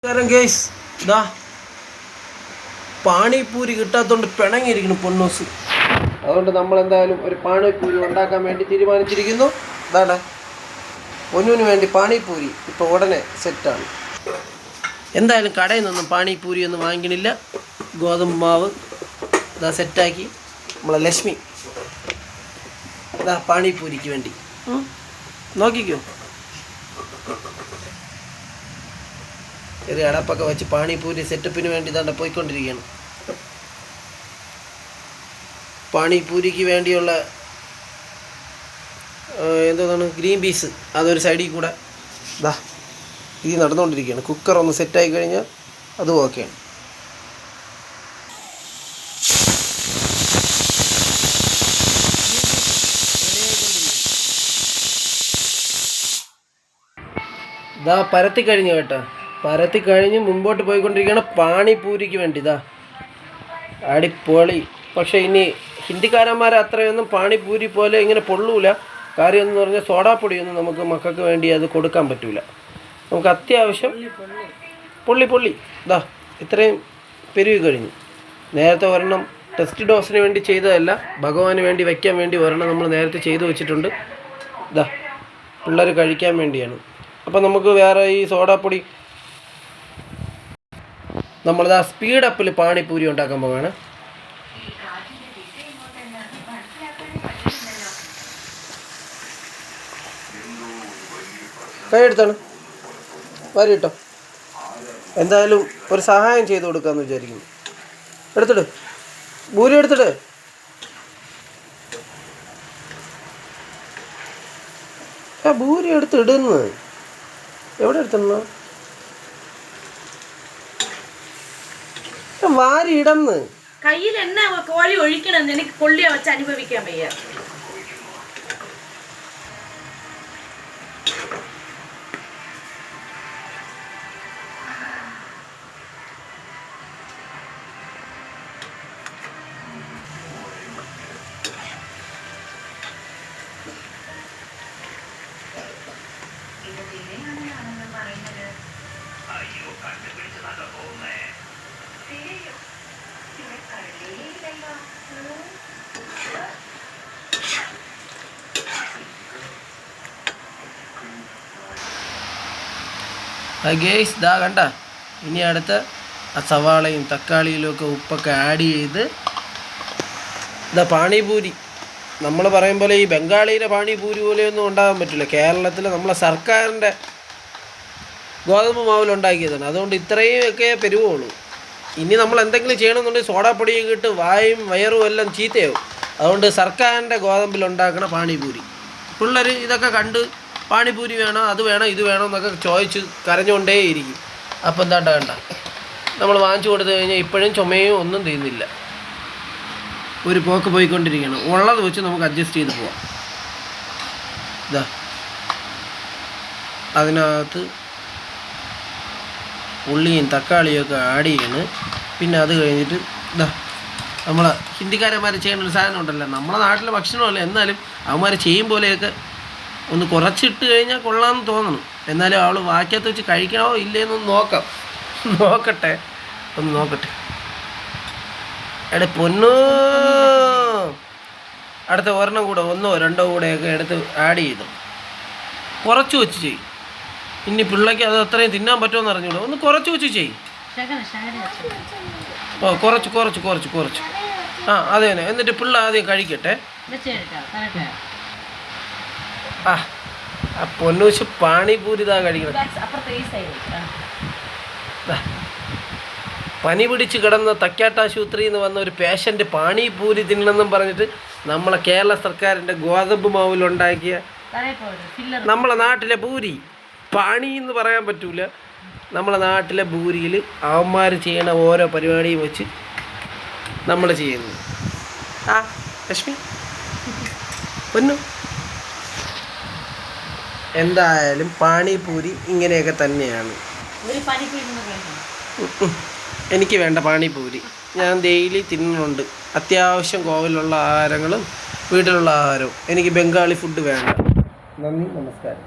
Guys ഇതാ പാനിപൂരി കിട്ടാത്തതുകൊണ്ട് പിണങ്ങിയിരിക്കുന്നു പൊന്നൂസ്. അതുകൊണ്ട് നമ്മൾ എന്തായാലും ഒരു പാനിപൂരി ഉണ്ടാക്കാൻ വേണ്ടി തീരുമാനിച്ചിരിക്കുന്നു. ഇതാണ് പൊന്നൂന് വേണ്ടി പാനിപൂരി ഇപ്പോൾ ഉടനെ സെറ്റാണ്. എന്തായാലും കടയിൽ നിന്നും പാനിപൂരി ഒന്നും വാങ്ങിക്കണില്ല. ഗോതമ്പ് മാവ് ഇതാ സെറ്റാക്കി നമ്മളെ ലക്ഷ്മി ഇതാ പാനിപൂരിക്ക് വേണ്ടി നോക്കിക്കോ. ചെറിയ അടപ്പൊക്കെ വെച്ച് പാനിപൂരി സെറ്റപ്പിന് വേണ്ടി ഇതാണ്ട് പോയിക്കൊണ്ടിരിക്കുകയാണ്. പാനിപൂരിക്ക് വേണ്ടിയുള്ള എന്താണ് ഗ്രീൻ പീസ് അതൊരു സൈഡിൽ കൂടെ ഇതാ ഇത് നടന്നുകൊണ്ടിരിക്കുകയാണ്. കുക്കർ ഒന്ന് സെറ്റായി കഴിഞ്ഞാൽ അതും ഓക്കെയാണ്. ഇതാ പരത്തി കഴിഞ്ഞു കേട്ടോ. പരത്തി കഴിഞ്ഞ് മുമ്പോട്ട് പോയിക്കൊണ്ടിരിക്കുകയാണ് പാനിപൂരിക്ക് വേണ്ടി. ഇതാ അടിപൊളി. പക്ഷേ ഇനി ഹിന്ദിക്കാരന്മാരെ അത്രയൊന്നും പാനിപൂരി പോലെ ഇങ്ങനെ പൊള്ളൂല. കാര്യം എന്ന് പറഞ്ഞാൽ സോഡാപ്പൊടിയൊന്നും നമുക്ക് മക്കൾക്ക് വേണ്ടി അത് കൊടുക്കാൻ പറ്റില്ല. നമുക്ക് അത്യാവശ്യം പൊള്ളി ഇതാ ഇത്രയും പെരുവി കഴിഞ്ഞു. നേരത്തെ ഒരെണ്ണം ടെസ്റ്റ് ഡോസിന് വേണ്ടി ചെയ്തതല്ല, ഭഗവാന് വേണ്ടി വയ്ക്കാൻ വേണ്ടി ഒരെണ്ണം നമ്മൾ നേരത്തെ ചെയ്തു വെച്ചിട്ടുണ്ട്. ഇതാ പിള്ളേർ കഴിക്കാൻ വേണ്ടിയാണ്. അപ്പം നമുക്ക് വേറെ ഈ സോഡാപ്പൊടി നമ്മളിതാ സ്പീഡപ്പിൽ പാനിപൂരി ഉണ്ടാക്കാൻ പോവാണ്. കൈയെടുത്താണ് വരി കേട്ടോ. എന്തായാലും ഒരു സഹായം ചെയ്ത് കൊടുക്കാമെന്ന് വിചാരിക്കുന്നു. എടുത്തിട്ട് പൂരി എടുത്തിട്ട് പൂരി എടുത്തിടുന്നു. എവിടെ എടുത്തിടണോ? വാരി ഇടന്ന് കയ്യിൽ എണ്ണ കോഴി ഒഴിക്കണം. എനിക്ക് കൊള്ളിയ വെച്ച് അനുഭവിക്കാൻ വയ്യ. ഗേസ് ഇതാ കണ്ട. ഇനി അടുത്ത ആ സവാളയും തക്കാളിയിലും ഒക്കെ ഉപ്പൊക്കെ ആഡ് ചെയ്ത് ഇതാ പാനിപൂരി നമ്മൾ പറയും പോലെ ഈ ബംഗാളിയിലെ പാനിപൂരി പോലെയൊന്നും ഉണ്ടാകാൻ പറ്റില്ല. കേരളത്തിൽ നമ്മളെ സർക്കാരിൻ്റെ ഗോതമ്പ് മാവിലുണ്ടാക്കിയതാണ്. അതുകൊണ്ട് ഇത്രയും ഒക്കെ പെരുവുള്ളൂ. ഇനി നമ്മൾ എന്തെങ്കിലും ചെയ്യണമെന്നുണ്ടെങ്കിൽ സോഡാപ്പൊടിയൊക്കെ ഇട്ട് വായും വയറും എല്ലാം ചീത്തയാവും. അതുകൊണ്ട് സർക്കാരിൻ്റെ ഗോതമ്പിലുണ്ടാക്കണ പാനിപൂരി. പിള്ളേർ ഇതൊക്കെ കണ്ട് പാനിപൂരി വേണോ അത് വേണോ ഇത് വേണോ എന്നൊക്കെ ചോദിച്ച് കരഞ്ഞുകൊണ്ടേയിരിക്കും. അപ്പം എന്താണ്ട കണ്ട നമ്മൾ വാങ്ങിച്ചു കൊടുത്തു കഴിഞ്ഞാൽ ഇപ്പോഴും ചുമയും ഒന്നും തീരുന്നില്ല. ഒരു പോക്ക് പോയിക്കൊണ്ടിരിക്കണം. ഉള്ളത് വെച്ച് നമുക്ക് അഡ്ജസ്റ്റ് ചെയ്ത് പോവാം. ഇതാ അതിനകത്ത് ഉള്ളിയും തക്കാളിയും ഒക്കെ ആഡ് ചെയ്യണം. പിന്നെ അത് കഴിഞ്ഞിട്ട് ഇതാ നമ്മളെ ഹിന്ദിക്കാരന്മാർ ചെയ്യുന്ന ഒരു സാധനം ഉണ്ടല്ലോ, നമ്മളെ നാട്ടിലെ ഭക്ഷണമല്ല, എന്നാലും അവന്മാർ ചെയ്യും പോലെയൊക്കെ ഒന്ന് കുറച്ചിട്ട് കഴിഞ്ഞാൽ കൊള്ളാമെന്ന് തോന്നണം. എന്നാലും അവൾ വാക്കകത്ത് വെച്ച് കഴിക്കണോ ഇല്ലേന്നൊന്ന് നോക്കട്ടെ. എടെ പൊന്നോ, അടുത്ത ഒരെണ്ണം കൂടെ 1 or 2 കൂടെയൊക്കെ എടുത്ത് ആഡ് ചെയ്തു കുറച്ച് വെച്ച് ചെയ്യും. ഇനി പിള്ളേക്ക് അത് അത്രയും തിന്നാൻ പറ്റുമെന്ന് അറിഞ്ഞൂടോ. ഒന്ന് കുറച്ച് വെച്ച് ചെയ്യും. കുറച്ച് അതെ തന്നെ. എന്നിട്ട് പിള്ള ആദ്യം കഴിക്കട്ടെ. ആ പൊന്നൂശ് പാനിപൂരി ഇതാ കഴിക്കണം. പനി പിടിച്ച് കിടന്ന തക്കാട്ടാശുപത്രിയിൽ നിന്ന് വന്ന ഒരു പേഷ്യൻ്റ് പാനിപൂരി തിന്നണമെന്നും പറഞ്ഞിട്ട് നമ്മളെ കേരള സർക്കാരിൻ്റെ ഗോതമ്പ് മാവിലുണ്ടാക്കിയ നമ്മളെ നാട്ടിലെ പൂരി പാണി എന്ന് പറയാൻ പറ്റൂല. നമ്മളെ നാട്ടിലെ പൂരിയിൽ അവന്മാർ ചെയ്യണ ഓരോ പരിപാടിയും വെച്ച് നമ്മൾ ചെയ്യുന്നു. ആ ലക്ഷ്മി പൊന്നു, എന്തായാലും പാനിപൂരി ഇങ്ങനെയൊക്കെ തന്നെയാണ്. എനിക്ക് വേണ്ട പാനിപൂരി. ഞാൻ ഡെയിലി തിന്നുന്നുണ്ട്. അത്യാവശ്യം കോവിലുള്ള ആഹാരങ്ങളും വീട്ടിലുള്ള ആഹാരവും. എനിക്ക് ബംഗാളി ഫുഡ് വേണ്ട. നന്ദി, നമസ്കാരം.